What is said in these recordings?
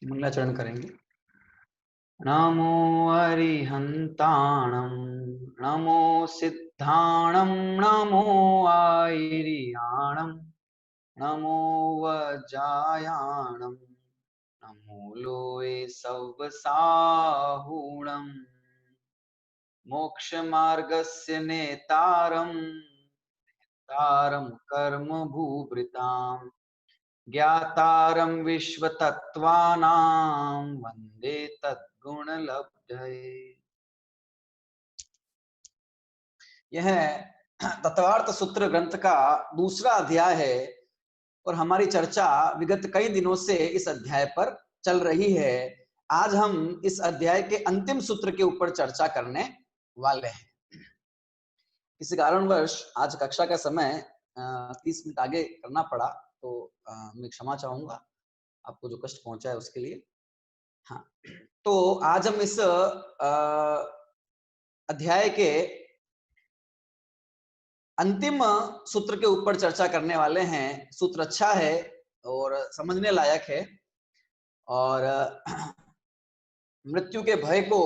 मंगलाचरण करेंगे। नमो अरिहंताणं नमो सिद्धाणं नमो आयरियाणं नमो वज्रायाणं नमो लोये सव्वसाहुणम् मोक्षमार्गस्य नेतारं तारं कर्म भूभृताम् ज्ञातारं विश्वतत्त्वानां वन्दे तद्गुणलब्धये। यह तत्वार्थ सूत्र ग्रंथ का दूसरा अध्याय है और हमारी चर्चा विगत कई दिनों से इस अध्याय पर चल रही है। आज हम इस अध्याय के अंतिम सूत्र के ऊपर चर्चा करने वाले हैं। किसी कारणवश आज कक्षा का समय 30 मिनट आगे करना पड़ा, तो मैं क्षमा चाहूंगा आपको जो कष्ट पहुंचा है उसके लिए। हाँ, तो आज हम इस अध्याय के अंतिम सूत्र के ऊपर चर्चा करने वाले हैं। सूत्र अच्छा है और समझने लायक है और मृत्यु के भय को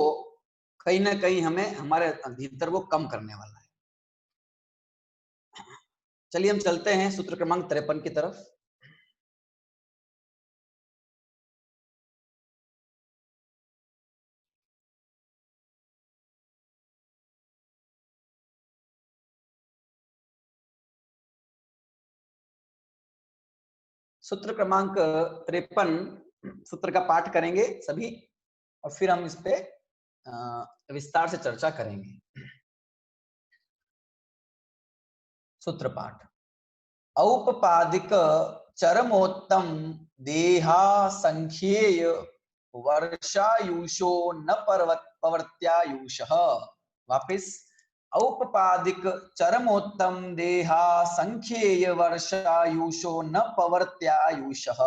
कहीं ना कहीं हमें हमारे भीतर वो कम करने वाला है। चलिए हम चलते हैं सूत्र क्रमांक 53 की तरफ। सूत्र क्रमांक 53 सूत्र का पाठ करेंगे सभी और फिर हम इस पे विस्तार से चर्चा करेंगे। सूत्र पाठ। औपपादिक चरमोत्तम देहा संख्येय वर्षायुषो न पवर्त्यायुषः। वापिस। औपपादिक चरमोत्तम देहा संख्येय वर्षायुषो न पवर्त्यायुषः।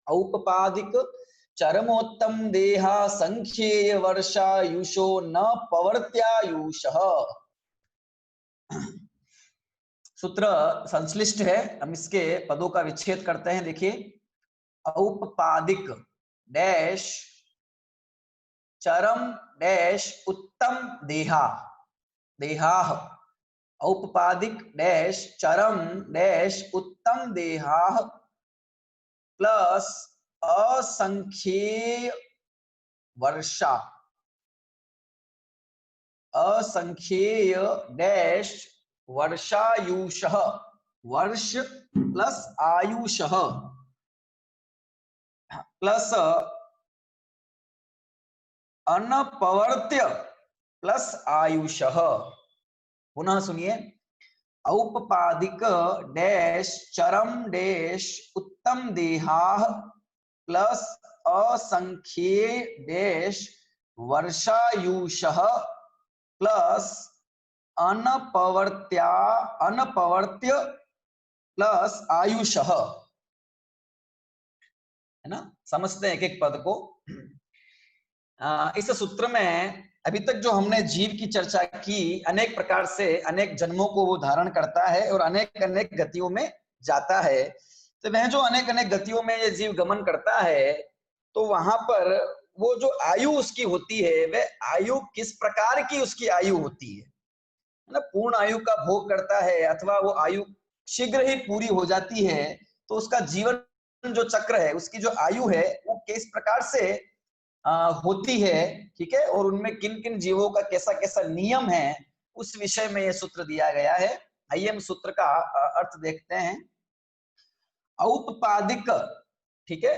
औपपादिक चरमोत्तम देहा संख्येय वर्षायुषो न पवर्त्यायुषः। सूत्र संश्लिष्ट है, हम इसके पदों का विच्छेद करते हैं। देखिए, औपपादिक डैश चरम डैश उत्तम देहा देहाः। औपपादिक डैश चरम डैश उत्तम देहाः प्लस असंख्येय वर्षा असंख्येय डैश वर्षायुषः। वर्ष प्लस आयुषः प्लस अनपवर्त्य प्लस आयुषः। पुनः सुनिए, औपपादिक डैश चरम डैश उत्तम देहाः प्लस असंख्येय डैश वर्षायुषः प्लस अनपवर्त्य प्लस आयुषः। है ना? समझते हैं एक एक पद को। इस सूत्र में अभी तक जो हमने जीव की चर्चा की, अनेक प्रकार से अनेक जन्मों को वो धारण करता है और अनेक अनेक गतियों में जाता है। तो वह जो अनेक अनेक गतियों में ये जीव गमन करता है, तो वहां पर वो जो आयु उसकी होती है, वह आयु किस प्रकार की उसकी आयु होती है ना? पूर्ण आयु का भोग करता है अथवा वो आयु शीघ्र ही पूरी हो जाती है, तो उसका जीवन जो चक्र है, उसकी जो आयु है, वो किस प्रकार से होती है, ठीक है, और उनमें किन किन जीवों का कैसा कैसा नियम है, उस विषय में यह सूत्र दिया गया है। आइए हम सूत्र का अर्थ देखते हैं। औपपादिक, ठीक है,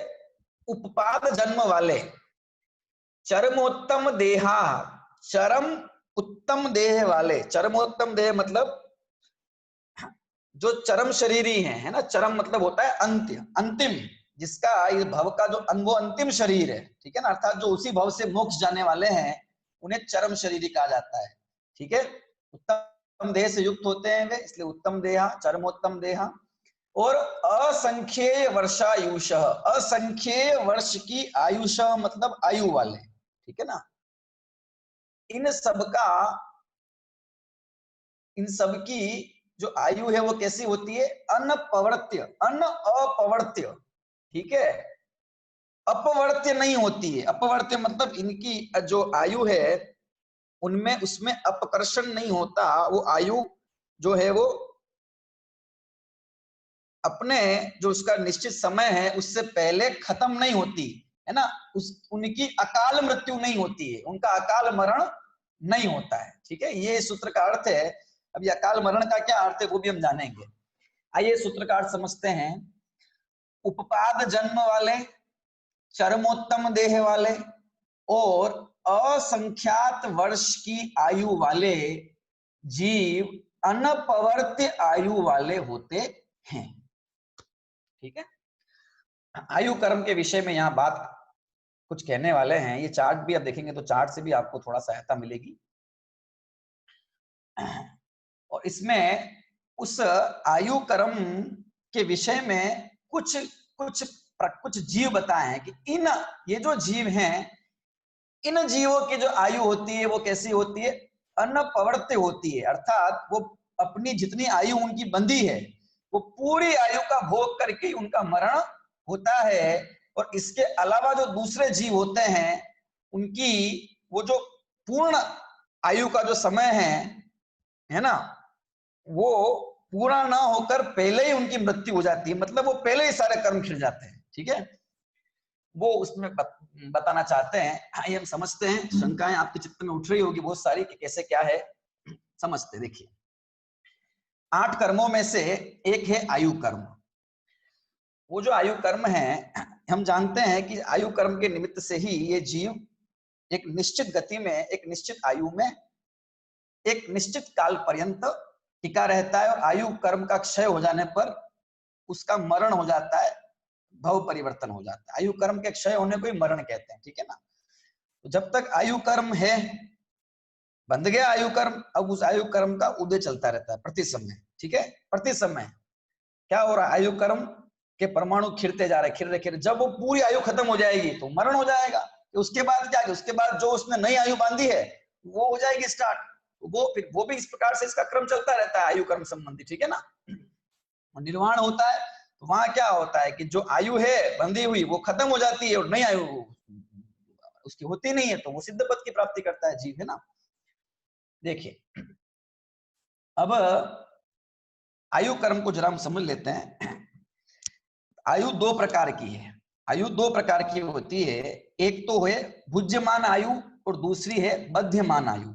उपपाद जन्म वाले चरमोत्तम देहा, चरम उत्तम देह वाले। चरमोत्तम देह मतलब जो चरम शरीरी है ना? चरम मतलब होता है अंत्य, अंतिम, जिसका इस भव का जो वो अंतिम शरीर है, ठीक है ना? अर्थात जो उसी भव से मोक्ष जाने वाले हैं, उन्हें चरम शरीरी कहा जाता है। ठीक है, उत्तम देह से युक्त होते हैं वे, इसलिए उत्तम देहा, चरमोत्तम देहा। और असंख्येय वर्षायुष, असंख्येय वर्ष की आयुष मतलब आयु वाले, ठीक है ना? इन सबकी जो आयु है वो कैसी होती है? अनपवर्त्य, अन अपवर्त्य, ठीक है, अपवर्त्य नहीं होती है। अपवर्त्य मतलब इनकी जो आयु है उनमें उसमें अपकर्षण नहीं होता। वो आयु जो है वो अपने जो उसका निश्चित समय है उससे पहले खत्म नहीं होती है ना। उनकी अकाल मृत्यु नहीं होती है, उनका अकाल मरण नहीं होता है। ठीक है, ये सूत्र का अर्थ है। अभी अकाल मरण का क्या अर्थ है वो भी हम जानेंगे। आइए सूत्र का अर्थ समझते हैं। उपपाद जन्म वाले, चरमोत्तम देह वाले और असंख्यात वर्ष की आयु वाले जीव अनपवर्त्य आयु वाले होते हैं। ठीक है, आयु कर्म के विषय में यहाँ बात कुछ कहने वाले हैं। ये चार्ट भी आप देखेंगे तो चार्ट से भी आपको थोड़ा सहायता मिलेगी। और इसमें उस आयु कर्म के विषय में कुछ कुछ कुछ जीव बताए हैं कि ये जो जीव हैं, इन जीवों की जो आयु होती है वो कैसी होती है? अनपवर्त्य होती है। अर्थात वो अपनी जितनी आयु उनकी बंधी है वो पूरी आयु का भोग करके उनका मरण होता है। और इसके अलावा जो दूसरे जीव होते हैं उनकी वो जो पूर्ण आयु का जो समय है ना, वो पूरा ना होकर पहले ही उनकी मृत्यु हो जाती है। मतलब वो पहले ही सारे कर्म खिल जाते हैं। ठीक है, वो उसमें बताना चाहते हैं। आइए हम समझते हैं। शंकाएं आपके चित्त में उठ रही होगी बहुत सारी कि कैसे क्या है, समझते। देखिए, 8 कर्मों में से एक है आयु कर्म। वो जो आयु कर्म है, हम जानते हैं कि आयु कर्म के निमित्त से ही ये जीव एक निश्चित गति में, एक निश्चित आयु में, एक निश्चित काल पर्यंत टिका रहता है। और आयु कर्म का क्षय हो जाने पर उसका मरण हो जाता है, भव परिवर्तन हो जाता है। आयु कर्म के क्षय होने को ही मरण कहते हैं। ठीक है ना। तो जब तक आयु कर्म है, बंध गया आयु कर्म, अब उस आयु कर्म का उदय चलता रहता है प्रति समय। ठीक है, प्रति समय क्या हो रहा है? आयु कर्म के परमाणु खिरते जा रहे, खिर रहे, खिर। जब वो पूरी आयु खत्म हो जाएगी तो मरण हो जाएगा। तो उसके बाद क्या? उसके बाद जो उसने नई आयु बांधी है वो हो जाएगी स्टार्ट। वो फिर वो भी इस प्रकार से इसका क्रम चलता रहता है आयु कर्म संबंधी। ठीक है ना। निर्वाण होता है तो वहां क्या होता है कि जो आयु है बंधी हुई वो खत्म हो जाती है और नई आयु उसकी होती नहीं है, तो वो सिद्ध पद की प्राप्ति करता है जीव, है ना। देखिए, अब आयु कर्म को जरा हम समझ लेते हैं। आयु 2 प्रकार की है। आयु 2 प्रकार की होती है। एक तो है भुज्यमान आयु और दूसरी है बध्यमान आयु।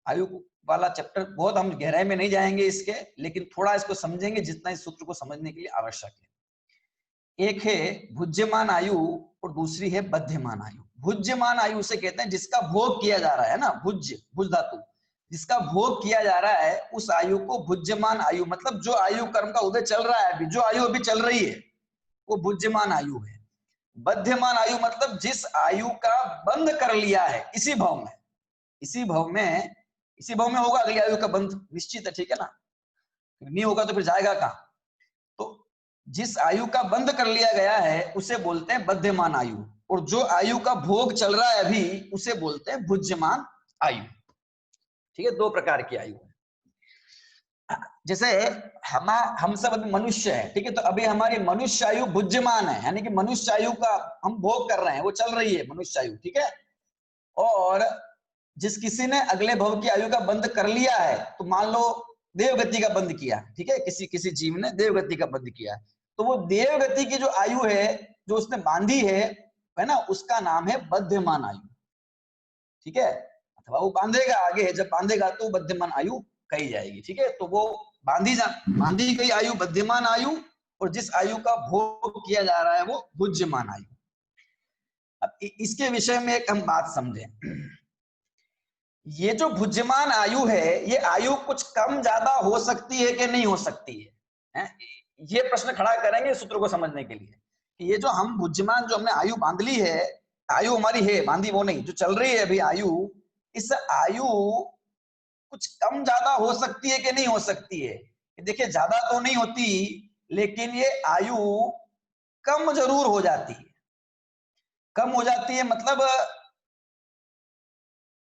आयु वाला चैप्टर बहुत हम गहराई में नहीं जाएंगे इसके, लेकिन थोड़ा इसको समझेंगे जितना इस सूत्र को समझने के लिए आवश्यक है। एक है भुज्यमान आयु और दूसरी है बध्यमान आयु। भुज्यमान आयु से कहते हैं जिसका भोग किया जा रहा है ना, भुज्य, भुज धातु, जिसका भोग किया जा रहा है उस आयु को भुज्यमान आयु, मतलब जो आयु कर्म का उदय चल रहा है अभी, जो आयु अभी चल रही है वो भुज्यमान आयु है। बध्यमान आयु मतलब जिस आयु का बंध कर लिया है इसी भाव में, इसी भाव में, इसी भाव में होगा अगली आयु का बंध निश्चित है। ठीक है ना, नहीं होगा तो फिर जाएगा कहां? तो जिस आयु का बंध कर लिया गया है उसे बोलते हैं बध्यमान आयु, और जो आयु का भोग चल रहा है अभी उसे बोलते हैं भुज्यमान आयु। ठीक है, 2 प्रकार की आयु है। जैसे हम सब अभी मनुष्य है, ठीक है, तो अभी हमारी मनुष्य आयु भुज्यमान है, यानी कि मनुष्य आयु का हम भोग कर रहे हैं, वो चल रही है मनुष्य आयु। ठीक है, और जिस किसी ने अगले भव की आयु का बंद कर लिया है, तो मान लो देवगति का बंद किया, ठीक है, किसी जीव ने देवगति का बंद किया, तो वो देवगति की जो आयु है जो उसने बांधी है ना, उसका नाम है बध्यमान आयु। ठीक है, अथवा वो बांधेगा आगे, जब बांधेगा तो बध्यमान आयु कही जाएगी। ठीक है, तो वो बांधी गई आयु बध्यमान आयु, और जिस आयु का भोग किया जा रहा है वो भुज्यमान आयु। अब इसके विषय में एक हम बात समझें। ये जो भुज्यमान आयु है, ये आयु कुछ कम ज्यादा हो सकती है कि नहीं हो सकती है? ये प्रश्न खड़ा करेंगे सूत्र को समझने के लिए कि ये जो हम भुज्यमान, जो हमने आयु बांध ली है, आयु हमारी है बांधी, वो नहीं, जो चल रही है अभी आयु, इस आयु कुछ कम ज्यादा हो सकती है कि नहीं हो सकती है? देखिए, ज्यादा तो नहीं होती, लेकिन ये आयु कम जरूर हो जाती है। कम हो जाती है मतलब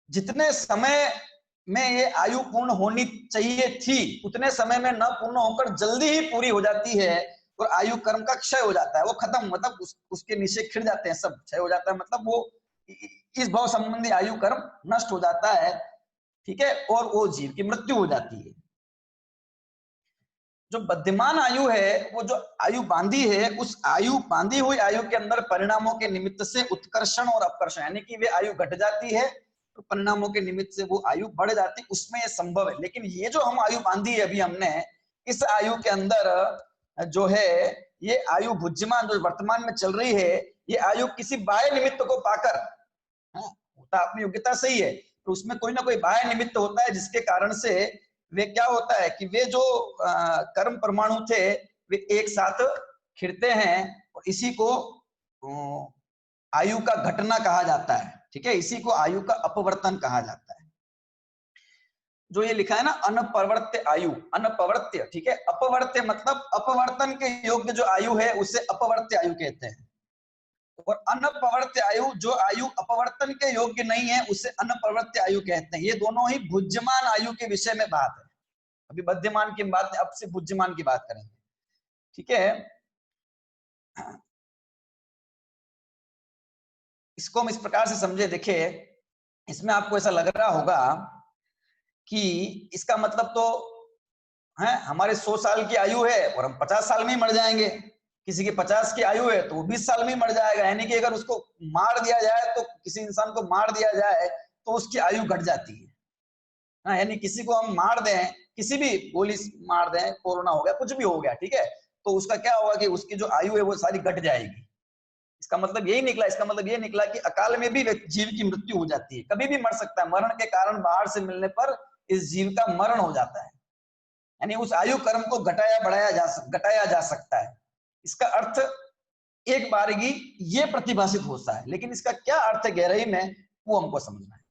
जितने समय में ये आयु पूर्ण होनी चाहिए थी उतने समय में न पूर्ण होकर जल्दी ही पूरी हो जाती है, और आयु कर्म का क्षय हो जाता है, वो खत्म, मतलब उसके निषेध खिड़ जाते हैं, सब क्षय हो जाता है, मतलब वो इस भाव संबंधी आयु कर्म नष्ट हो जाता है, ठीक है, और वो जीव की मृत्यु हो जाती है। जो बुद्धिमान आयु है, वो जो आयु बांधी है, उस आयु बांधी हुई आयु के अंदर परिणामों के निमित्त से उत्कर्षण और अपकर्षण, यानी कि वे आयु घट जाती है तो परिणामों के निमित्त से वो आयु बढ़ जाती है, उसमें ये संभव है। लेकिन ये जो हम आयु बांधी है अभी हमने, इस आयु के अंदर जो है ये आयु भुज्यमान जो वर्तमान में चल रही है, ये आयु किसी बाह्य निमित्त को पाकर, होता अपनी योग्यता सही है, तो उसमें कोई ना कोई बाह्य निमित्त होता है जिसके कारण से वे क्या होता है कि वे जो कर्म परमाणु थे वे एक साथ खिड़ते हैं, और इसी को आयु का घटना कहा जाता है, ठीक है, इसी को आयु का अपवर्तन कहा जाता है। जो ये लिखा है ना अनपवर्त्य आयु, अनपवर्त्य, ठीक है, अपवर्त्य मतलब अपवर्तन के योग्य जो आयु है उसे अपवर्त्य आयु कहते हैं, और अनपवर्त्य आयु जो आयु अपवर्तन के योग्य नहीं है उसे अनपवर्त्य आयु कहते हैं। ये दोनों ही भुज्यमान आयु के विषय में बात है। अभी मध्यमान की बात, अब से भुज्यमान की बात करेंगे, ठीक है। इसको हम इस प्रकार से समझे, देखिए इसमें आपको ऐसा लग रहा होगा कि इसका मतलब तो है हमारे 100 साल की आयु है और हम 50 साल में ही मर जाएंगे, किसी की 50 की आयु है तो वो 20 साल में ही मर जाएगा, यानी कि अगर उसको मार दिया जाए, तो किसी इंसान को मार दिया जाए तो उसकी आयु घट जाती है, यानी किसी को हम मार दें, किसी भी गोली मार दें, कोरोना हो गया, कुछ भी हो गया, ठीक है, तो उसका क्या होगा कि उसकी जो आयु है वो सारी घट जाएगी। इसका मतलब यही निकला, इसका मतलब ये निकला कि अकाल में भी जीव की मृत्यु हो जाती है, कभी भी मर सकता है, मरण के कारण बाहर से मिलने पर इस जीव का मरण हो जाता है, यानी उस आयु कर्म को घटाया जा सकता है। इसका अर्थ एक बारगी ये प्रतिभाषित होता है, लेकिन इसका क्या अर्थ है गहराई में, वो हमको समझना है।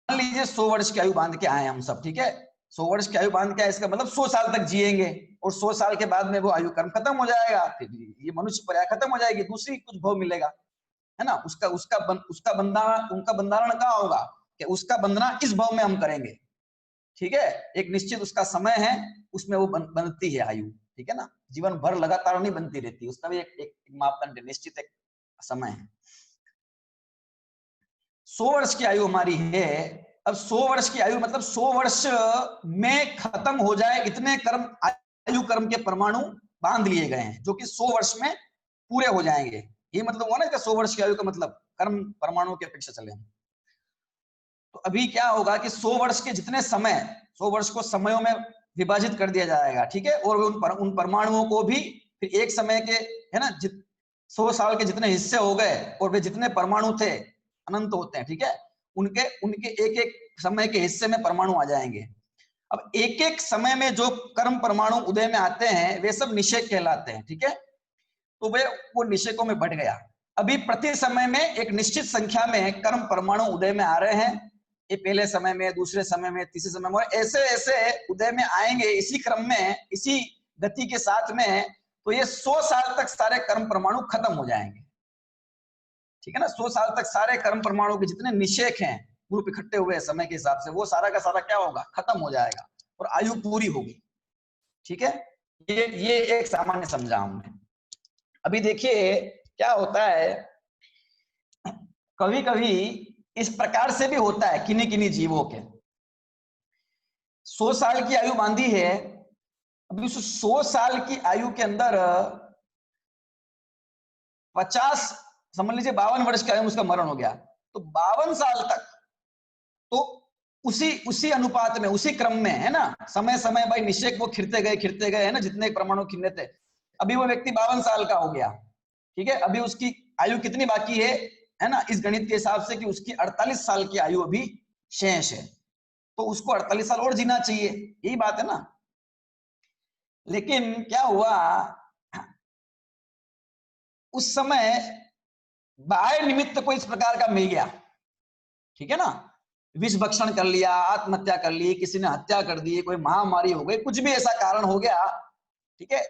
मान लीजिए 100 वर्ष की आयु बांध के आए हम सब, ठीक है, 100 वर्ष की आयु बांध के आए, इसका मतलब 100 साल तक जिएंगे, और 100 साल के बाद में वो आयु कर्म खत्म हो जाएगा, फिर ये मनुष्य पर्याय खत्म हो जाएगी, दूसरी कुछ भोग मिलेगा, है ना, उसका बंधन, उनका बंधारण कहाँ होगा कि उसका बंधना इस भाव में हम करेंगे, ठीक है, एक निश्चित उसका समय है, उसमें वो बनती है आयु, ठीक है ना, जीवन भर लगातार नहीं बनती रहती, उसका भी एक मापदंड निश्चित एक समय है। 100 वर्ष की आयु हमारी है, अब 100 वर्ष की आयु मतलब 100 वर्ष में खत्म हो जाए इतने कर्म, आयु कर्म के परमाणु बांध लिए गए हैं, जो कि 100 वर्ष में पूरे हो जाएंगे, ये मतलब हुआ ना इसका 100 वर्ष की आयु का मतलब कर्म परमाणु की अपेक्षा चले। तो अभी क्या होगा कि 100 वर्ष के जितने समय, 100 वर्ष को समयों में विभाजित कर दिया जाएगा, ठीक है, और उन परमाणुओं को भी फिर एक समय के, है ना, 100 साल के जितने हिस्से हो गए, और वे जितने परमाणु थे अनंत होते हैं, ठीक है, उनके उनके एक एक समय के हिस्से में परमाणु आ जाएंगे। अब एक एक समय में जो कर्म परमाणु उदय में आते हैं वे सब निषेक कहलाते हैं, ठीक है, तो वे वो निषेकों में बढ़ गया। अभी प्रति समय में एक निश्चित संख्या में कर्म परमाणु उदय में आ रहे हैं, ये पहले समय में, दूसरे समय में, तीसरे समय में, ऐसे ऐसे उदय में आएंगे, इसी क्रम में, इसी गति के साथ में, तो ये 100 साल तक सारे कर्म परमाणु खत्म हो जाएंगे, ठीक है ना, 100 साल तक सारे कर्म परमाणु के जितने निषेक हैं ग्रुप इकट्ठे हुए समय के हिसाब से, वो सारा का सारा क्या होगा, खत्म हो जाएगा और आयु पूरी होगी, ठीक है, ये एक सामान्य समझा हमने। अभी देखिए क्या होता है, कभी कभी इस प्रकार से भी होता है किन्हीं किन्हीं जीवों के, 100 साल की आयु बांधी है, अभी उस 100 साल की आयु के अंदर 50, समझ लीजिए 52 वर्ष की आयु में उसका मरण हो गया, तो 52 साल तक तो उसी उसी अनुपात में, उसी क्रम में, है ना, समय समय भाई निषेक वो खिरते गए, है ना, जितने परमाणु खिलने थे, अभी वो व्यक्ति 52 साल का हो गया, ठीक है, अभी उसकी आयु कितनी बाकी है ना, इस गणित के हिसाब से कि उसकी 48 साल की आयु अभी शेष है, तो उसको 48 साल और जीना चाहिए, यही बात है ना। लेकिन क्या हुआ उस समय बाह्य निमित्त को इस प्रकार का मिल गया, ठीक है ना, विष भक्षण कर लिया, आत्महत्या कर ली, किसी ने हत्या कर दी, कोई महामारी हो गई, कुछ भी ऐसा कारण हो गया, ठीक है,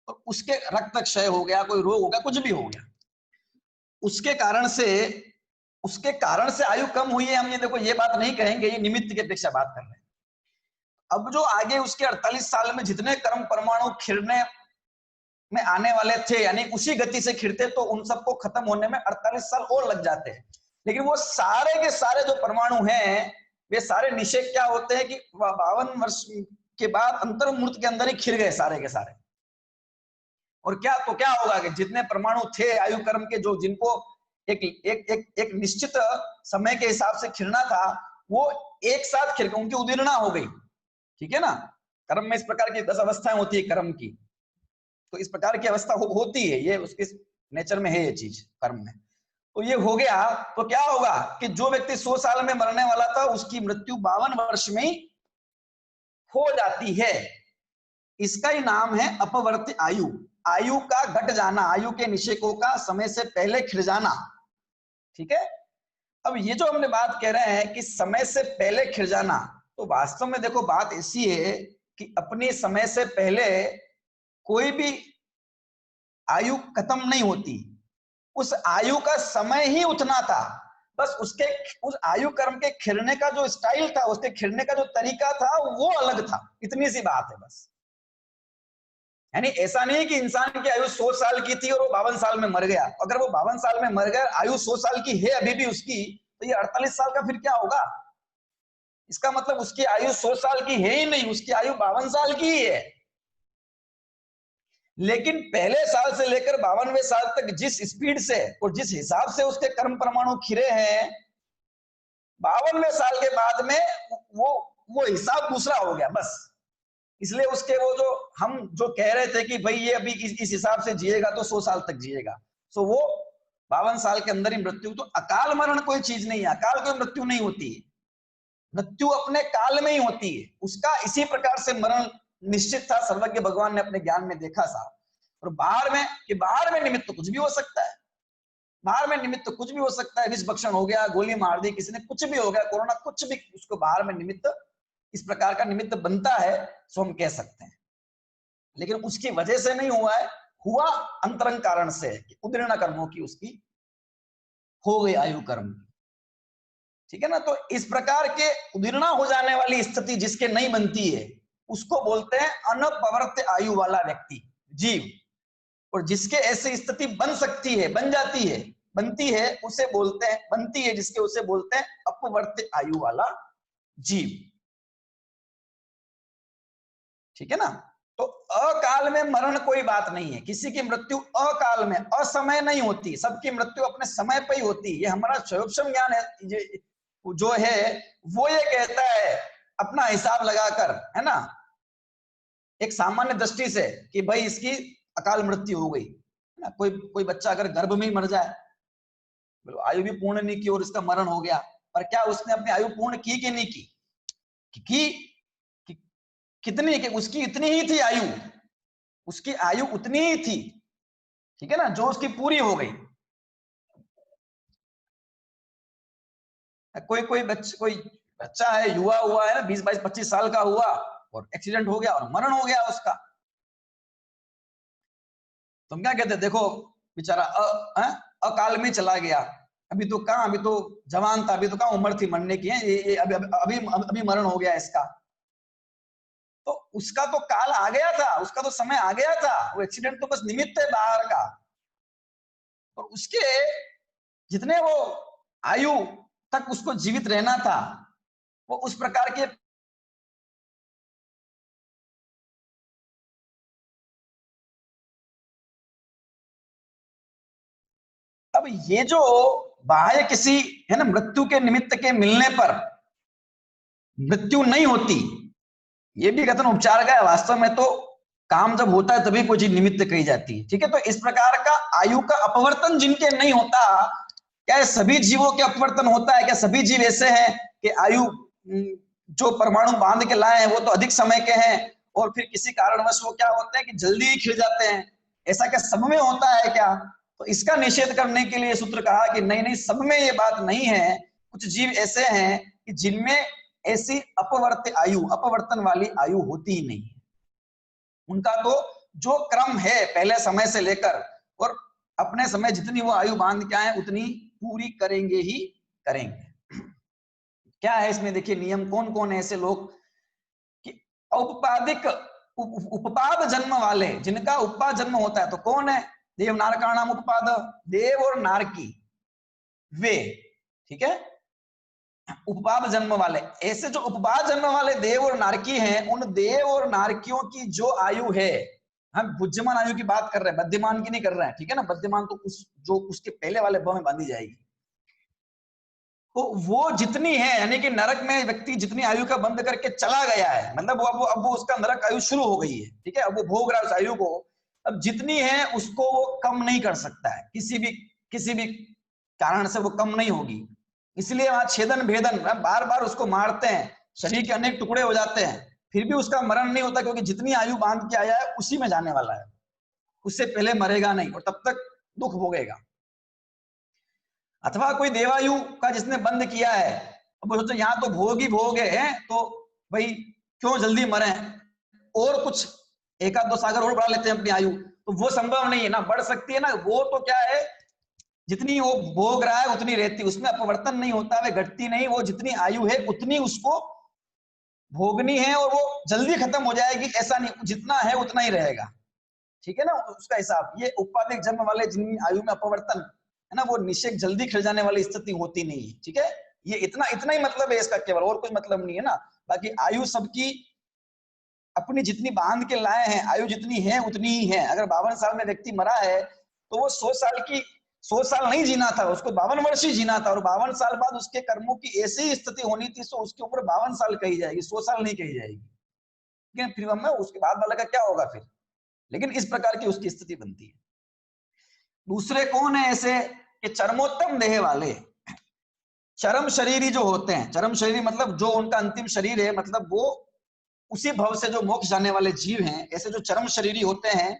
तो उसके रक्त क्षय हो गया, कोई रोग हो गया, कुछ भी हो गया, उसके कारण से आयु कम हुई है, हम ये देखो ये बात नहीं कहेंगे, ये निमित्त की अपेक्षा बात कर रहे हैं। अब जो आगे उसके 48 साल में जितने कर्म परमाणु खिलने में आने वाले थे, यानी उसी गति से खिलते, तो उन सबको खत्म होने में 48 साल और लग जाते हैं। लेकिन वो सारे के सारे जो परमाणु हैं, वे सारे निषेक क्या होते हैं कि 52 वर्ष के बाद अंतर्मूर्त के अंदर ही खिल गए सारे के सारे। और क्या होगा कि जितने परमाणु थे आयु कर्म के, जो जिनको एक निश्चित समय के हिसाब से खिलना था, वो एक साथ खिल गए, उनकी उदीर्णा हो गई, ठीक है ना। कर्म में इस प्रकार की 10 अवस्थाएं होती है कर्म की, तो इस प्रकार की अवस्था होती है, ये उसके नेचर में है ये चीज कर्म में। तो ये हो गया, तो क्या होगा कि जो व्यक्ति 100 साल में मरने वाला था, उसकी मृत्यु 52 वर्ष में ही हो जाती है। इसका ही नाम है अपवर्त्य आयु, आयु का घट जाना, आयु के निषेकों का समय से पहले खिल जाना, ठीक है। अब ये जो हमने बात कह रहे हैं कि समय से पहले खिल जाना, तो वास्तव में देखो बात ऐसी है कि अपने समय से पहले कोई भी आयु खत्म नहीं होती, उस आयु का समय ही उतना था, बस उसके उस आयु कर्म के खिलने का जो स्टाइल था, उसके खिलने का जो तरीका था, वो अलग था, इतनी सी बात है बस। यानी ऐसा नहीं कि इंसान की आयु 100 साल की थी और वो 52 साल में मर गया, अगर वो 52 साल में मर गया, आयु 100 साल की है अभी भी उसकी, तो ये 48 साल का फिर क्या होगा? इसका मतलब उसकी आयु 100 साल की है ही नहीं, उसकी आयु 52 साल की ही है। लेकिन पहले साल से लेकर 52वें साल तक जिस स्पीड से और जिस हिसाब से उसके कर्म परमाणु खिरे हैं, 52वें साल के बाद में वो हिसाब दूसरा हो गया बस। इसलिए उसके वो जो हम जो कह रहे थे कि भाई ये अभी इस हिसाब से जिएगा तो 100 साल तक जिएगा, सो वो 52 साल के अंदर ही मृत्यु। तो अकाल मरण कोई चीज नहीं है, अकाल कोई मृत्यु नहीं होती है, मृत्यु अपने काल में ही होती है, उसका इसी प्रकार से मरण निश्चित था, सर्वज्ञ भगवान ने अपने ज्ञान में देखा था। और बाहर में निमित्त कुछ भी हो सकता है, बाहर में निमित्त कुछ भी हो सकता है, विष भक्षण हो गया, गोली मार दी किसी ने, कुछ भी हो गया, कोरोना, कुछ भी, उसको बाहर में निमित्त इस प्रकार का निमित्त बनता है, सो हम कह सकते हैं। लेकिन उसकी वजह से नहीं हुआ है, हुआ अंतरंग कारण से, उदीर्ण कर्मों की उसकी हो गई आयु कर्म, ठीक है ना। तो इस प्रकार के उदीर्णा हो जाने वाली स्थिति जिसके नहीं बनती है, उसको बोलते हैं अनपवर्त्य आयु वाला व्यक्ति, जीव। और जिसके ऐसी स्थिति बन सकती है, बन जाती है, बनती है, उसे बोलते हैं, बनती है जिसके, उसे बोलते हैं अपवर्त्य आयु वाला जीव, ठीक है ना। तो अकाल में मरण कोई बात नहीं है, किसी की मृत्यु अकाल में, असमय नहीं होती, सबकी मृत्यु अपने समय पर ही होती है। ये हमारा स्वयं ज्ञान है, जो है वो ये कहता है अपना हिसाब लगाकर, है ना, एक सामान्य दृष्टि से कि भाई इसकी अकाल मृत्यु हो गई, है ना। कोई बच्चा अगर गर्भ में ही मर जाए, आयु भी पूर्ण नहीं की और इसका मरण हो गया, पर क्या उसने अपनी आयु पूर्ण की कि नहीं की? कि कितनी कि उसकी इतनी ही थी आयु, उसकी आयु उतनी ही थी, ठीक है ना, जो उसकी पूरी हो गई। कोई बच्चा है, युवा हुआ है ना, 20, 22, 25 साल का हुआ और एक्सीडेंट हो गया और मरण हो गया उसका, तुम क्या कहते? देखो बेचारा अकाल में चला गया, अभी तो कहां, अभी तो जवान था, अभी तो कहां उम्र थी मरने की है, ये अभी मरण हो गया इसका। तो उसका तो काल आ गया था, उसका तो समय आ गया था, वो एक्सीडेंट तो बस निमित्त है बाहर का। और उसके जितने वो आयु तक उसको जीवित रहना था, वो उस प्रकार के अब ये जो बाह्य किसी, है ना, मृत्यु के निमित्त के मिलने पर मृत्यु नहीं होती, ये भी कथन उपचार का है। वास्तव में तो काम जब होता है तभी कोई चीज निमित्त कही जाती है, ठीक है। तो इस प्रकार का आयु का अपवर्तन जिनके नहीं होता, क्या सभी जीवों के अपवर्तन होता है? क्या सभी जीव ऐसे हैं कि आयु जो परमाणु बांध के लाए हैं वो तो अधिक समय के हैं और फिर किसी कारणवश वो क्या होते हैं कि जल्दी ही खिल जाते हैं? ऐसा क्या सब में होता है क्या? तो इसका निषेध करने के लिए सूत्र कहा कि नहीं नहीं, सब में ये बात नहीं है, कुछ जीव ऐसे हैं कि जिनमें ऐसी अपवर्तन वाली आयु होती ही नहीं है। उनका तो जो क्रम है पहले समय से लेकर और अपने समय जितनी वो आयु बांध के आए उतनी पूरी करेंगे ही करेंगे। क्या है इसमें देखिए नियम, कौन कौन है ऐसे लोग कि औपपादिक उपपाद जन्म वाले, जिनका उपपाद जन्म होता है, तो कौन है? देव नारकाणाम उपपाद, देव और नारकी वे, ठीक है, उपपाद जन्म वाले। ऐसे जो उपपाद जन्म वाले देव और नारकी हैं, उन देव और नारकियों की जो आयु है, हम बुद्धिमान आयु की बात कर रहे हैं, बद्धिमान की नहीं कर रहे हैं, ठीक है ना। बद्धिमान तो जो उसके पहले वाले भाव में बांधी जाएगी, तो वो जितनी है, यानी कि नरक में व्यक्ति जितनी आयु का बंद करके चला गया है, मतलब अब वो उसका नरक आयु शुरू हो गई है, ठीक है, अब वो भोग रहा है उस आयु को, अब जितनी है उसको वो कम नहीं कर सकता है, किसी भी कारण से वो कम नहीं होगी। इसलिए वहां छेदन भेदन, बार बार उसको मारते हैं, शरीर के अनेक टुकड़े हो जाते हैं, फिर भी उसका मरण नहीं होता, क्योंकि जितनी आयु बांध के आया है उसी में जाने वाला है, उससे पहले मरेगा नहीं और तब तक दुख भोगेगा। अथवा कोई देवायु का जिसने बंद किया है, अब सोचो यहाँ तो भोग ही भोग है, तो भाई क्यों जल्दी मरे, और कुछ एक आध दो सागर और बढ़ा लेते हैं अपनी आयु, तो वो संभव नहीं है ना, बढ़ सकती है ना, वो तो क्या है, जितनी वो भोग रहा है उतनी रहती, उसमें अपवर्तन नहीं होता, वे घटती नहीं, वो जितनी आयु है उतनी उसको भोगनी है और वो जल्दी खत्म हो जाएगी, ऐसा नहीं, जितना है उतना ही रहेगा, ठीक है ना, उसका हिसाब। ये उपाधिक जन्म वाले जिन आयु में अपवर्तन है ना, वो निश्चय जल्दी खिल जाने वाली स्थिति होती नहीं है, ठीक है। ये इतना ही मतलब है इसका, केवल और कुछ मतलब नहीं है ना। बाकी आयु सबकी अपनी जितनी बांध के लाए हैं, आयु जितनी है उतनी ही है। अगर 52 साल में व्यक्ति मरा है तो वो 100 साल नहीं जीना था, उसको 52 वर्ष ही जीना था, और 52 साल बाद उसके कर्मों की ऐसी स्थिति होनी थी, तो उसकी उम्र 52 साल कही जाएगी, 100 साल नहीं कही जाएगी। लेकिन फिर में उसके बाद वाला का क्या होगा फिर, लेकिन इस प्रकार की उसकी स्थिति बनती है। दूसरे कौन है ऐसे कि चरमोत्तम देह वाले, चरम शरीरी जो होते हैं, चरम शरीरी मतलब जो उनका अंतिम शरीर है, मतलब वो उसी भव से जो मोक्ष जाने वाले जीव हैं, ऐसे जो चरम शरीरी होते हैं,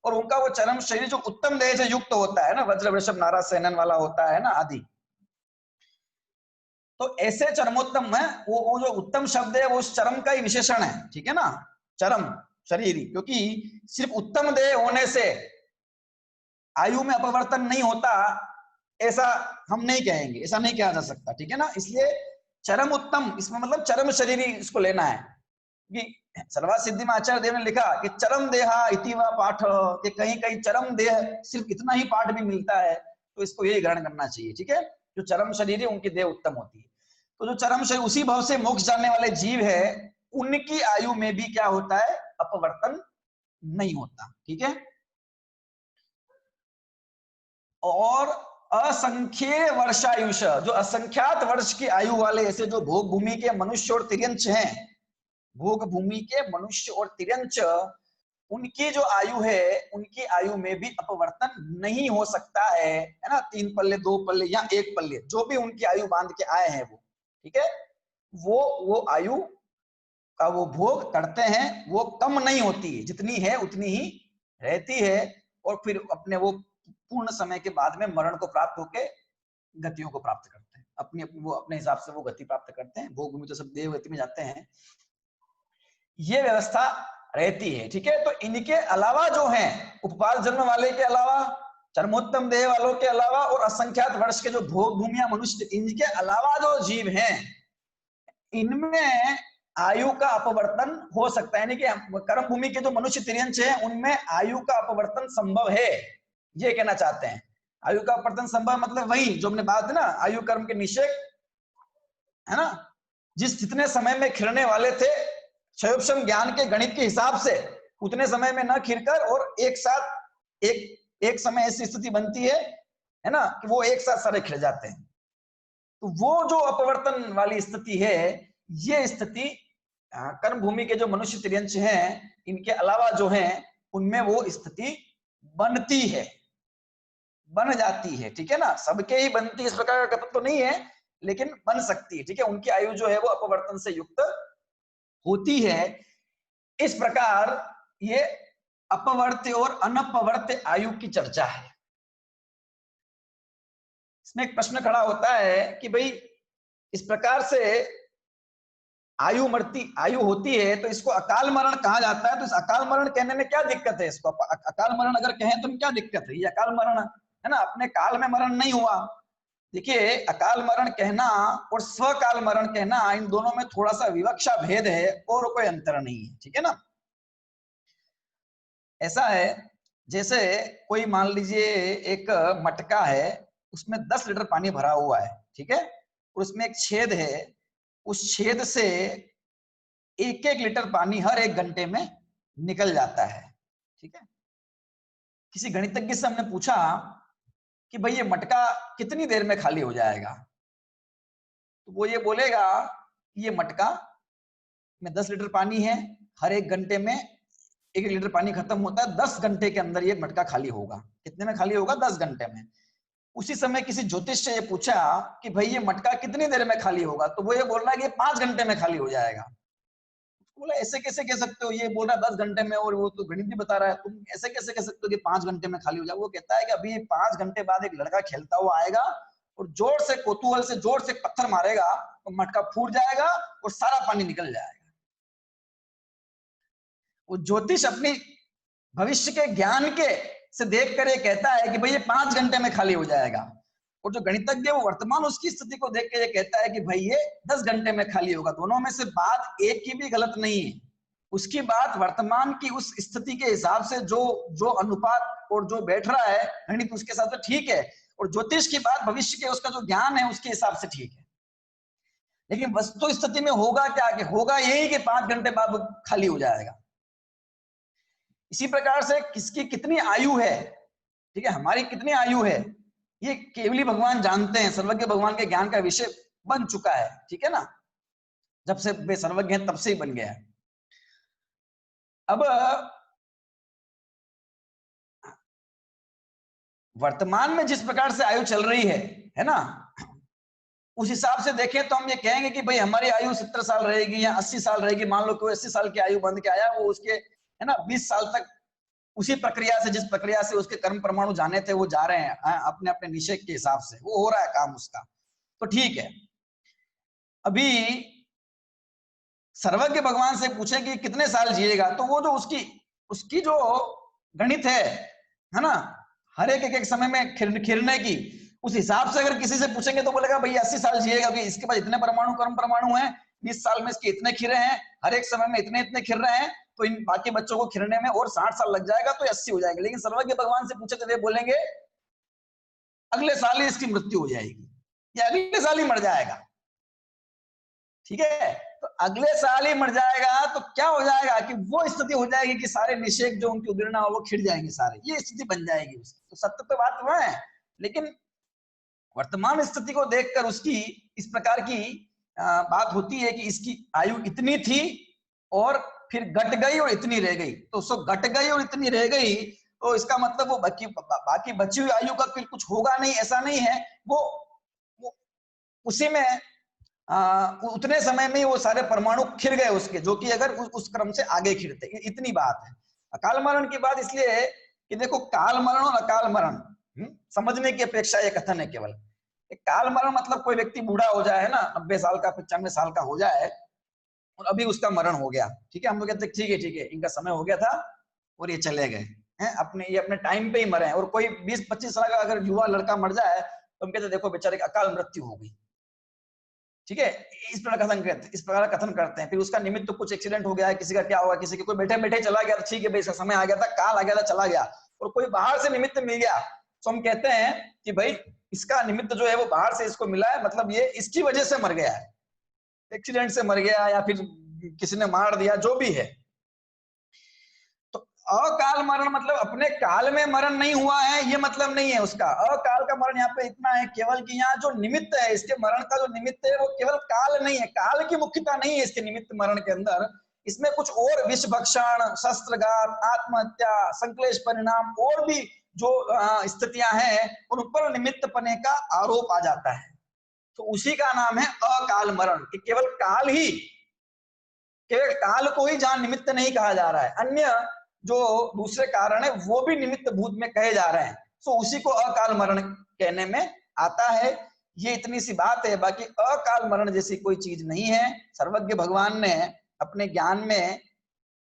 और उनका वो चरम शरीर जो उत्तम देह से युक्त होता है ना, वज्र वृषभ नारा सेनन वाला होता है ना आदि, तो ऐसे चरमोत्तम है, वो जो उत्तम शब्द है वो उस चरम का ही विशेषण है, ठीक है ना, चरम शरीरी, क्योंकि सिर्फ उत्तम देह होने से आयु में अपवर्तन नहीं होता, ऐसा हम नहीं कहेंगे, ऐसा नहीं कहा जा सकता, ठीक है ना। इसलिए चरम उत्तम, इसमें मतलब चरम शरीरी इसको लेना है, कि सर्वा सिद्धि में आचार्य देव ने लिखा कि चरम देहा इति वा पाठ, कि कहीं कहीं चरम देह सिर्फ इतना ही पाठ भी मिलता है, तो इसको यही ग्रहण करना चाहिए, ठीक है। जो चरम शरीर है उनकी देह उत्तम होती है, तो जो चरम शरीर उसी भाव से मोक्ष जाने वाले जीव है, उनकी आयु में भी क्या होता है, अपवर्तन नहीं होता, ठीक है। और असंख्य वर्षायुष, जो असंख्यात वर्ष की आयु वाले ऐसे जो भोग भूमि के मनुष्य और तिर्यंच हैं, भोग भूमि के मनुष्य और तिर्यंच, उनकी जो आयु है, उनकी आयु में भी अपवर्तन नहीं हो सकता है ना। 3 पल्ले 2 पल्ले या 1 पल्ले, जो भी उनकी आयु बांध के आए हैं वो, ठीक है, वो आयु का वो भोग करते हैं, वो कम नहीं होती है, जितनी है उतनी ही रहती है, और फिर अपने वो पूर्ण समय के बाद में मरण को प्राप्त होके गतियों को प्राप्त करते हैं, वो अपने हिसाब से वो गति प्राप्त करते हैं। भोग भूमि तो सब देव गति में जाते हैं, ये व्यवस्था रहती है, ठीक है। तो इनके अलावा जो है, उपपाद जन्म वाले के अलावा, चरमोत्तम देह वालों के अलावा, और असंख्यात वर्ष के जो भोग भूमिया मनुष्य, इनके अलावा जो जीव हैं, इनमें आयु का अपवर्तन हो सकता है, यानी कि कर्म भूमि के जो मनुष्य तिर्यंच है, उनमें आयु का अपवर्तन संभव है, ये कहना चाहते हैं। आयु का अपवर्तन संभव मतलब वही जो हमने बात है ना, आयु कर्म के निषेध है ना, जितने समय में खिलने वाले थे क्षयोपम ज्ञान के गणित के हिसाब से, उतने समय में न खिलकर और एक साथ एक समय ऐसी स्थिति बनती है ना, कि वो एक साथ सारे खिल जाते हैं। तो वो जो अपवर्तन वाली स्थिति है, ये स्थिति कर्म भूमि के जो मनुष्य तिर्यंच हैं, इनके अलावा जो हैं, उनमें वो स्थिति बनती है, बन जाती है, ठीक है ना। सबके ही बनती इस प्रकार का तो नहीं है, लेकिन बन सकती है, ठीक है। उनकी आयु जो है वो अपवर्तन से युक्त होती है। इस प्रकार ये अपवर्त्य और अनपवर्त्य आयु की चर्चा है। इसमें एक प्रश्न खड़ा होता है कि भाई इस प्रकार से आयु होती है तो इसको अकाल मरण कहा जाता है, तो इस अकाल मरण कहने में क्या दिक्कत है? इसको अकाल मरण अगर कहें तो क्या दिक्कत है? ये अकाल मरण है ना, अपने काल में मरण नहीं हुआ। देखिए, अकाल मरण कहना और स्वकाल मरण कहना, इन दोनों में थोड़ा सा विवक्षा भेद है और कोई अंतर नहीं है, ठीक है ना। ऐसा है जैसे कोई मान लीजिए एक मटका है, उसमें 10 लीटर पानी भरा हुआ है, ठीक है, और उसमें एक छेद है, उस छेद से 1-1 लीटर पानी हर 1 घंटे में निकल जाता है, ठीक है। किसी गणितज्ञ से हमने पूछा कि भाई ये मटका कितनी देर में खाली हो जाएगा, तो वो ये बोलेगा कि ये मटका में 10 लीटर पानी है, हर 1 घंटे में 1 लीटर पानी खत्म होता है, 10 घंटे के अंदर ये मटका खाली होगा। कितने में खाली होगा? 10 घंटे में। उसी समय किसी ज्योतिष से ये पूछा कि भाई ये मटका कितनी देर में खाली होगा, तो वो ये बोल रहा है कि 5 घंटे में खाली हो जाएगा। बोला ऐसे कैसे कह सकते हो, ये बोल रहा है 10 घंटे में और वो तो गणित भी बता रहा है, तुम ऐसे कैसे कह सकते हो कि 5 घंटे में खाली हो जाएगा? वो कहता है कि अभी 5 घंटे बाद एक लड़का खेलता हुआ आएगा और जोर से कौतूहल से जोर से पत्थर मारेगा तो मटका फूट जाएगा और सारा पानी निकल जाएगा। वो ज्योतिष अपनी भविष्य के ज्ञान के से देखकर ये कहता है कि भाई ये 5 घंटे में खाली हो जाएगा, और जो गणितज्ञ वो वर्तमान उसकी स्थिति को देख के ये कहता है कि भाई ये 10 घंटे में खाली होगा। दोनों में से बात एक की भी गलत नहीं है, उसकी बात वर्तमान की उस स्थिति के हिसाब से जो अनुपात और जो बैठ रहा है गणित उसके हिसाब से ठीक है, और ज्योतिष की बात भविष्य के उसका जो ज्ञान है उसके हिसाब से ठीक है। लेकिन वस्तु स्थिति में होगा क्या? कि होगा यही कि 5 घंटे बाद खाली हो जाएगा। इसी प्रकार से किसकी कितनी आयु है, ठीक है, हमारी कितनी आयु है, ये केवली भगवान जानते हैं, सर्वज्ञ भगवान के ज्ञान का विषय बन चुका है, ठीक है ना। जब से वे सर्वज्ञ हैं तब से ही बन गया है। अब वर्तमान में जिस प्रकार से आयु चल रही है ना, उस हिसाब से देखें तो हम ये कहेंगे कि भाई हमारी आयु 70 साल रहेगी या 80 साल रहेगी। मान लो कोई 80 साल की आयु बंध के आया, वो उसके है ना 20 साल तक उसी प्रक्रिया से, जिस प्रक्रिया से उसके कर्म परमाणु जाने थे वो जा रहे हैं अपने अपने निषेध के हिसाब से, वो हो रहा है काम उसका, तो ठीक है। अभी सर्वज्ञ भगवान से पूछे कि कितने साल जिएगा, तो वो जो उसकी जो गणित है ना, हर एक समय में खिरने की, उस हिसाब से अगर किसी से पूछेंगे तो बोलेगा भाई 80 साल जिएगा, अभी इसके पास इतने परमाणु कर्म परमाणु हैं, 20 साल में इसके इतने खिरे हैं, हर एक समय में इतने इतने खिर रहे हैं, तो इन बाकी बच्चों को खिरने में और 60 साल लग जाएगा तो 80 हो जाएगा। लेकिन सर्वज्ञ भगवान से पूछे तो वे बोलेंगे अगले साल ही इसकी मृत्यु हो जाएगी या अगले साल ही मर जाएगा, ठीक है। तो अगले साल ही मर जाएगा तो क्या हो जाएगा कि वो स्थिति हो जाएगी कि सारे निषेक जो उनकी उगरना हो वो खिड़ जाएंगे सारे, ये स्थिति बन जाएगी उसकी। तो सत्य तो बात वह है, लेकिन वर्तमान स्थिति को देखकर उसकी इस प्रकार की बात होती है कि इसकी आयु इतनी थी और फिर घट गई और इतनी रह गई, तो उसको घट गई और इतनी रह गई, तो इसका मतलब वो बाकी बची हुई आयु का फिर कुछ होगा नहीं, ऐसा नहीं है। वो उसी में उतने समय में वो सारे परमाणु खिर गए उसके, जो कि अगर उस क्रम से आगे खिरते, इतनी बात है। अकाल मरण की बात इसलिए कि देखो, काल मरण और अकाल मरण समझने की अपेक्षा ये कथन है केवल। काल मरण मतलब कोई व्यक्ति बूढ़ा हो जाए ना, 90 साल का 95 साल का हो जाए और अभी उसका मरण हो गया, ठीक है, हम लोग कहते हैं ठीक है इनका समय हो गया था और ये चले गए हैं, ये अपने टाइम पे ही मरे हैं। और कोई 20-25 साल का अगर युवा लड़का मर जाए तो हम कहते देखो बेचारे की अकाल मृत्यु हो गई, ठीक है, इस प्रकार कथन करते हैं। फिर उसका निमित्त तो कुछ एक्सीडेंट हो गया है, किसी का क्या हुआ, किसी के कोई बैठे बैठे चला गया, ठीक है भाई इसका समय आ गया था, काल आ गया था, चला गया। और कोई बाहर से निमित्त मिल गया तो हम कहते हैं कि भाई इसका निमित्त जो है वो बाहर से इसको मिला है, मतलब ये इसकी वजह से मर गया है, एक्सीडेंट से मर गया या फिर किसी ने मार दिया, जो भी है। तो अकाल मरण मतलब अपने काल में मरण नहीं हुआ है, ये मतलब नहीं है उसका। अकाल का मरण यहाँ पे इतना है केवल कि यहाँ जो निमित्त है, इसके मरण का जो निमित्त है वो केवल काल नहीं है, काल की मुख्यता नहीं है इसके निमित्त मरण के अंदर। इसमें कुछ और विष भक्षण, शस्त्रघात, आत्महत्या, संक्लेश परिणाम और भी जो स्थितियां हैं उन पर निमित्त पने का आरोप आ जाता है, तो उसी का नाम है अकाल मरण। कि केवल काल को ही जहां निमित्त नहीं कहा जा रहा है, अन्य जो दूसरे कारण है वो भी निमित्त भूत में कहे जा रहे हैं, तो उसी को अकाल मरण कहने में आता है, ये इतनी सी बात है। बाकी अकाल मरण जैसी कोई चीज नहीं है। सर्वज्ञ भगवान ने अपने ज्ञान में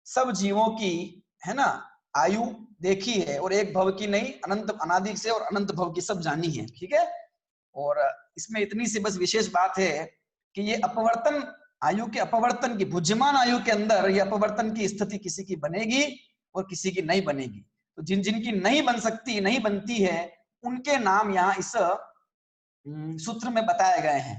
सब जीवों की, है ना, आयु देखी है, और एक भव की नहीं, अनंत अनादि से और अनंत भव की सब जानी है, ठीक है। और इसमें इतनी सी बस विशेष बात है कि ये अपवर्तन, आयु के अपवर्तन की, बुद्धिमान आयु के अंदर ये अपवर्तन की स्थिति किसी की बनेगी और किसी की नहीं बनेगी। तो जिन जिनकी नहीं बन सकती, नहीं बनती है, उनके नाम यहाँ इस सूत्र में बताए गए हैं,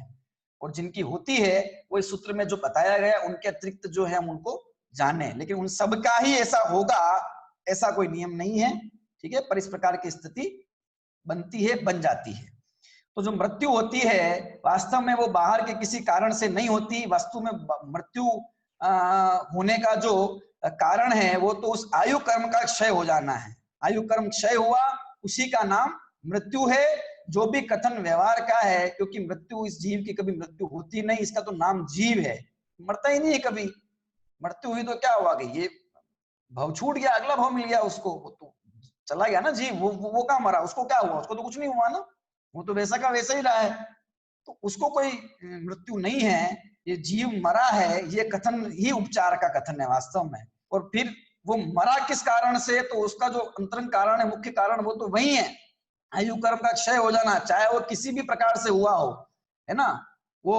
और जिनकी होती है वो इस सूत्र में जो बताया गया उनके अतिरिक्त जो है हम उनको जाने। लेकिन उन सबका ही ऐसा होगा ऐसा कोई नियम नहीं है, ठीक है। पर इस प्रकार की स्थिति बनती है, बन जाती है। तो जो मृत्यु होती है वास्तव में वो बाहर के किसी कारण से नहीं होती। वास्तव में मृत्यु होने का जो कारण है वो तो उस आयु कर्म का क्षय हो जाना है। आयु कर्म क्षय हुआ, उसी का नाम मृत्यु है। जो भी कथन व्यवहार का है, क्योंकि मृत्यु, इस जीव की कभी मृत्यु होती नहीं, इसका तो नाम जीव है, मरता ही नहीं है कभी। मृत्यु हुई तो क्या हुआ कि ये भव छूट गया, अगला भव मिल गया उसको, वो तो चला गया ना जीव। वो कहाँ मरा, उसको क्या हुआ, उसको तो कुछ नहीं हुआ ना, वो तो वैसा का वैसा ही रहा है। तो उसको कोई मृत्यु नहीं है, ये जीव मरा है, ये कथन ही उपचार का कथन है वास्तव में। और फिर वो मरा किस कारण से, तो उसका जो अंतरंग कारण है, मुख्य कारण, वो तो वही है, आयु कर्म का क्षय हो जाना, चाहे वो किसी भी प्रकार से हुआ हो, है ना। वो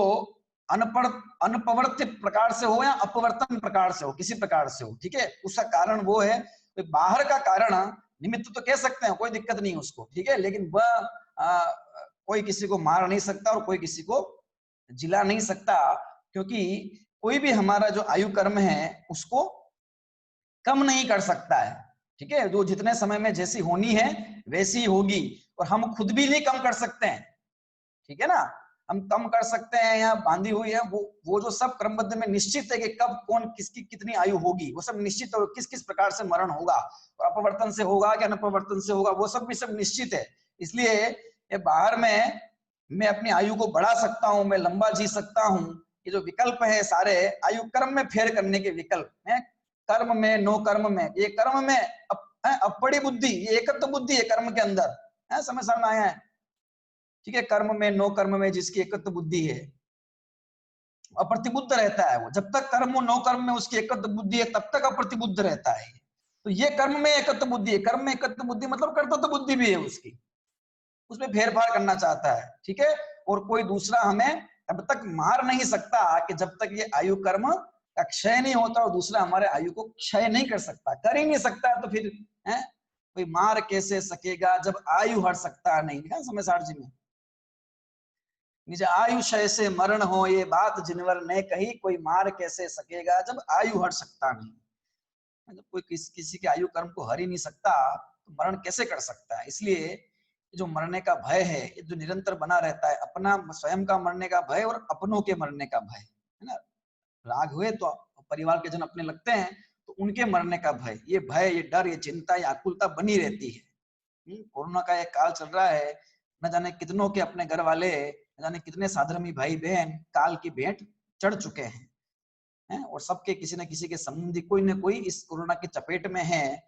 अनपवर्तित प्रकार से हो या अपवर्तन प्रकार से हो, किसी प्रकार से हो, ठीक है। उसका कारण वो है। तो बाहर का कारण निमित्त तो कह सकते हैं, कोई दिक्कत नहीं उसको, ठीक है। लेकिन वह कोई किसी को मार नहीं सकता और कोई किसी को जिला नहीं सकता, क्योंकि कोई भी हमारा जो आयु कर्म है उसको कम नहीं कर सकता है, ठीक है। जो जितने समय में जैसी होनी है वैसी होगी, और हम खुद भी नहीं कम कर सकते हैं, ठीक है ना। हम कम कर सकते हैं या बांधी हुई है, वो जो सब क्रमबद्ध में निश्चित है कि कब कौन किसकी कितनी आयु होगी, वो सब निश्चित है। और किस किस प्रकार से मरण होगा, और अपवर्तन से होगा कि अनपवर्तन से होगा, वो सब भी सब निश्चित है। इसलिए ये बाहर में मैं अपनी आयु को बढ़ा सकता हूं, मैं लंबा जी सकता हूं, ये जो विकल्प है सारे आयु कर्म में फेर करने के विकल्प है। कर्म में, नो कर्म में, ये कर्म में अपड़ी बुद्धि, ये एकत्व बुद्धि है कर्म के अंदर, है, समझ में आया है, ठीक है। कर्म में, नो कर्म में जिसकी एकत्व बुद्धि है, अप्रतिबुद्ध रहता है वो। जब तक कर्म नो कर्म में उसकी एकत्व बुद्धि है तब तक अप्रतिबुद्ध रहता है। तो ये कर्म में एकत्व बुद्धि है, कर्म में एकत्व बुद्धि मतलब कर्तव्य बुद्धि भी है उसकी, उसमें फेरफार करना चाहता है, ठीक है। और कोई दूसरा हमें अब तक मार नहीं सकता कि जब तक ये आयु कर्म का क्षय नहीं होता, और दूसरा हमारे आयु को क्षय नहीं कर सकता, कर ही नहीं सकता। तो फिर है कोई मार कैसे सकेगा जब आयु हर सकता नहीं, है समझदार जी में। निज आयु क्षय से मरण हो, ये बात जिनवर ने कही, कोई मार कैसे सकेगा जब आयु हर सकता नहीं। जब कोई किसी के आयु कर्म को हर ही नहीं सकता तो मरण कैसे कर सकता है। इसलिए जो मरने का भय है, ये जो निरंतर बना रहता है, अपना स्वयं का मरने का भय और अपनों के मरने का भय, है ना। राग हुए तो परिवार के जन अपने लगते हैं, तो उनके मरने का भय, ये भय, ये डर, ये चिंता, ये आकुलता बनी रहती है। कोरोना का एक काल चल रहा है, न जाने कितनों के अपने घर वाले, न जाने कितने साधर्मी भाई बहन काल की भेंट चढ़ चुके हैं, और सबके किसी न किसी के संबंधी कोई न कोई इस कोरोना की चपेट में है।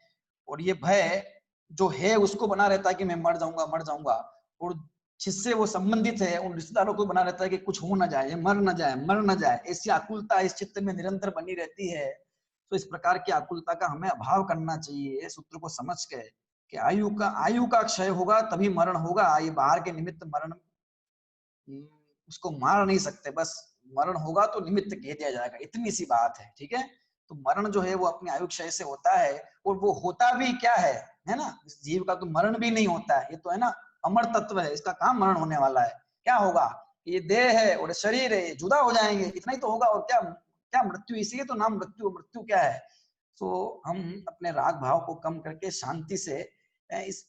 और ये भय जो है उसको बना रहता है कि मैं मर जाऊंगा, मर जाऊंगा। और जिससे वो संबंधित है उन रिश्तेदारों को बना रहता है कि कुछ हो ना जाए, मर ना जाए, मर ना जाए। ऐसी आकुलता इस चित्त में निरंतर बनी रहती है। तो इस प्रकार की आकुलता का हमें अभाव करना चाहिए, सूत्र को समझ के कि आयु का क्षय होगा तभी मरण होगा। ये बाहर के निमित्त मरण उसको मार नहीं सकते, बस मरण होगा तो निमित्त कह दिया जाएगा, इतनी सी बात है, ठीक है। तो मरण जो है वो अपनी आयु क्षय से होता है, और वो होता भी क्या है ना। इस जीव का तो मरण भी नहीं होता है, ये तो है ना अमर तत्व है, इसका कहाँ मरण होने वाला है। क्या होगा, ये देह है और शरीर है, जुदा हो जाएंगे, इतना ही तो होगा। और क्या क्या मृत्यु, इसीलिए तो नाम मृत्यु। मृत्यु क्या है। तो हम अपने राग भाव को कम करके शांति से इस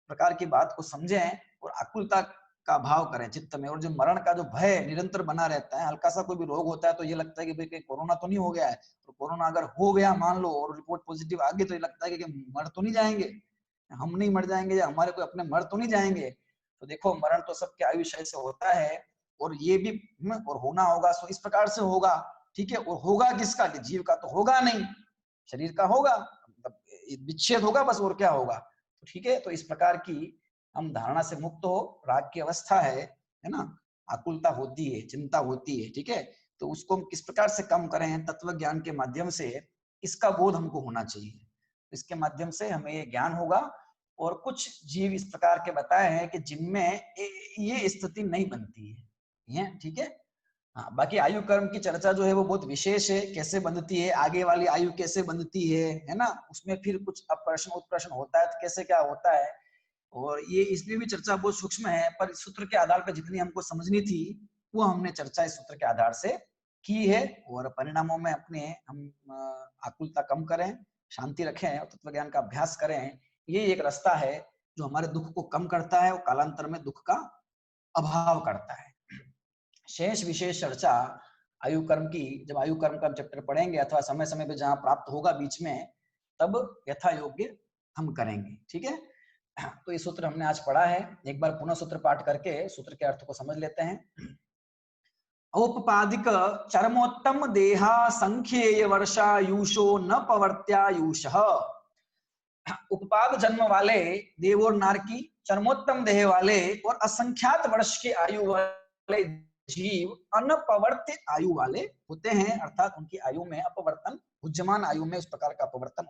प्रकार की बात को समझें और आकुलता का भाव करें चित्त में। और जो मरण का जो भय निरंतर बना रहता है, हल्का सा कोई भी रोग होता है तो ये लगता है कि भाई कोरोना तो नहीं हो गया है। तो कोरोना अगर हो गया मान लो और रिपोर्ट पॉजिटिव आ गई, तो ये लगता है कि मर तो नहीं जाएंगे, हम नहीं मर जाएंगे, या हमारे कोई अपने मर तो नहीं जाएंगे। तो देखो मरण तो सबके आयु क्षय से होता है, और ये भी और होना होगा, सो इस प्रकार से होगा, ठीक है। और होगा किसका, कि जीव का तो होगा नहीं, शरीर का होगा, मतलब विच्छेद होगा बस, और क्या होगा। तो ठीक है, तो इस प्रकार की हम धारणा से मुक्त हो, राग की अवस्था है ना, आकुलता होती है, चिंता होती है, ठीक है, तो उसको हम किस प्रकार से कम करें तत्व ज्ञान के माध्यम से, इसका बोध हमको होना चाहिए। इसके माध्यम से हमें ये ज्ञान होगा। और कुछ जीव इस प्रकार के बताए हैं कि जिनमें ये स्थिति नहीं बनती है, ठीक है। हाँ, बाकी आयु कर्म की चर्चा जो है वो बहुत विशेष है, कैसे बनती है, आगे वाली आयु कैसे बनती है ना, उसमें फिर कुछ अप्रश्न उत्प्रश्न होता है तो कैसे क्या होता है, और ये इसमें भी चर्चा बहुत सूक्ष्म है, पर इस सूत्र के आधार पर जितनी हमको समझनी थी वो हमने चर्चा इस सूत्र के आधार से की है। और परिणामों में अपने हम आकुलता कम करें, शांति रखें और तत्व ज्ञान का अभ्यास करें। ये एक रास्ता है जो हमारे दुख को कम करता है और कालांतर में दुख का अभाव करता है। शेष विशेष चर्चा आयु कर्म की जब आयु कर्म का चैप्टर पढ़ेंगे अथवा समय समय पे जहां प्राप्त होगा बीच में, तब यथा योग्य हम करेंगे, ठीक है। तो ये सूत्र हमने आज पढ़ा है, एक बार पुनः सूत्र पाठ करके सूत्र के अर्थ को समझ लेते हैं। औपपादिक चरमोत्तम देहा संख्येय वर्षायुषो न पवर्त्यायुषः। उपपाद जन्म वाले देव और नार की, चरमोत्तम देह वाले और असंख्यात वर्ष की आयु वाले जीव अनपवर्त्य आयु वाले होते हैं, अर्थात उनकी आयु में अपवर्तन, उज्जमान आयु में उस प्रकार का अपवर्तन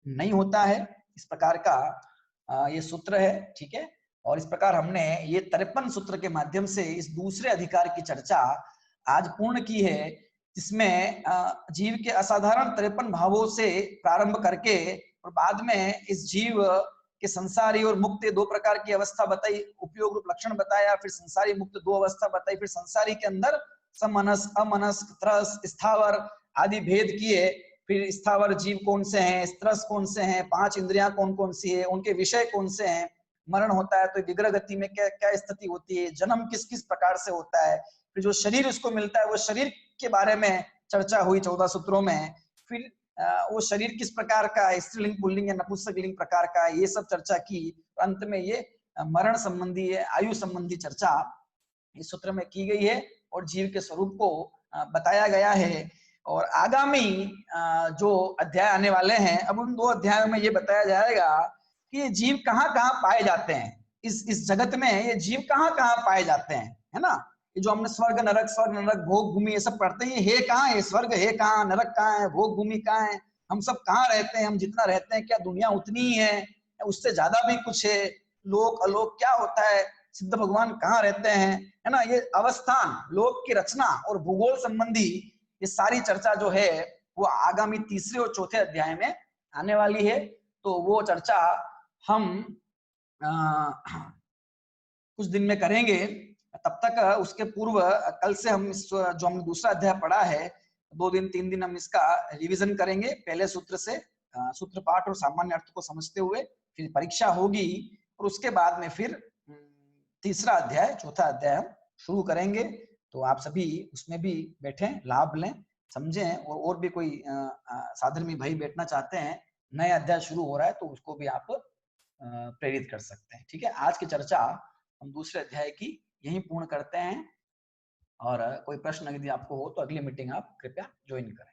नहीं होता है। इस प्रकार का ये सूत्र है, ठीक है। और इस प्रकार हमने ये 53 सूत्र के माध्यम से इस दूसरे अधिकार की चर्चा आज पूर्ण की है, जिसमें जीव के असाधारण 53 भावों से प्रारंभ करके और बाद में इस जीव के संसारी और मुक्त दो प्रकार की अवस्था बताई, उपयोग रूप लक्षण बताया, फिर संसारी मुक्त दो अवस्था बताई, फिर संसारी के अंदर समनस, अमनस, त्रस, स्थावर आदि भेद किए, फिर स्थावर जीव कौन से हैं, त्रस कौन से हैं, 5 इंद्रियां कौन कौन सी है, उनके विषय कौन से हैं, मरण होता है तो विग्रह गति में क्या क्या स्थिति होती है, जन्म किस किस प्रकार से होता है, फिर जो शरीर उसको मिलता है वो शरीर के बारे में चर्चा हुई 14 सूत्रों में, फिर वो शरीर किस प्रकार का है, स्त्रीलिंग पुल्लिंग या नपुंसक लिंग प्रकार का, ये सब चर्चा की। अंत में ये मरण संबंधी आयु संबंधी चर्चा इस सूत्र में की गई है और जीव के स्वरूप को बताया गया है। और आगामी जो अध्याय आने वाले हैं, अब उन 2 अध्यायों में ये बताया जाएगा कि ये जीव कहाँ कहाँ पाए जाते हैं, इस जगत में ये जीव कहाँ कहाँ पाए जाते हैं, है ना। ये जो हमने स्वर्ग नरक भोग भूमि ये सब पढ़ते हैं, ये कहाँ है, स्वर्ग है कहाँ, नरक कहाँ है, भोग भूमि कहाँ है, हम सब कहाँ रहते हैं, हम जितना रहते हैं क्या दुनिया उतनी ही है, उससे ज्यादा भी कुछ है, लोक अलोक क्या होता है, सिद्ध भगवान कहाँ रहते हैं, है ना। ये अवस्थान, लोक की रचना और भूगोल संबंधी ये सारी चर्चा जो है वो आगामी 3रे और 4थे अध्याय में आने वाली है। तो वो चर्चा हम कुछ दिन में करेंगे। तब तक उसके पूर्व कल से हम जो हमने दूसरा अध्याय पढ़ा है 2 दिन 3 दिन हम इसका रिवीजन करेंगे, पहले सूत्र से सूत्र पाठ और सामान्य अर्थ को समझते हुए, फिर परीक्षा होगी और उसके बाद में फिर 3रा अध्याय 4था अध्याय हम शुरू करेंगे। तो आप सभी उसमें भी बैठें, लाभ लें, समझें, और भी कोई साधर्मी भाई बैठना चाहते हैं, नया अध्याय शुरू हो रहा है तो उसको भी आप प्रेरित कर सकते हैं, ठीक है। आज की चर्चा हम दूसरे अध्याय की यहीं पूर्ण करते हैं और कोई प्रश्न यदि आपको हो तो अगली मीटिंग आप कृपया ज्वाइन करें।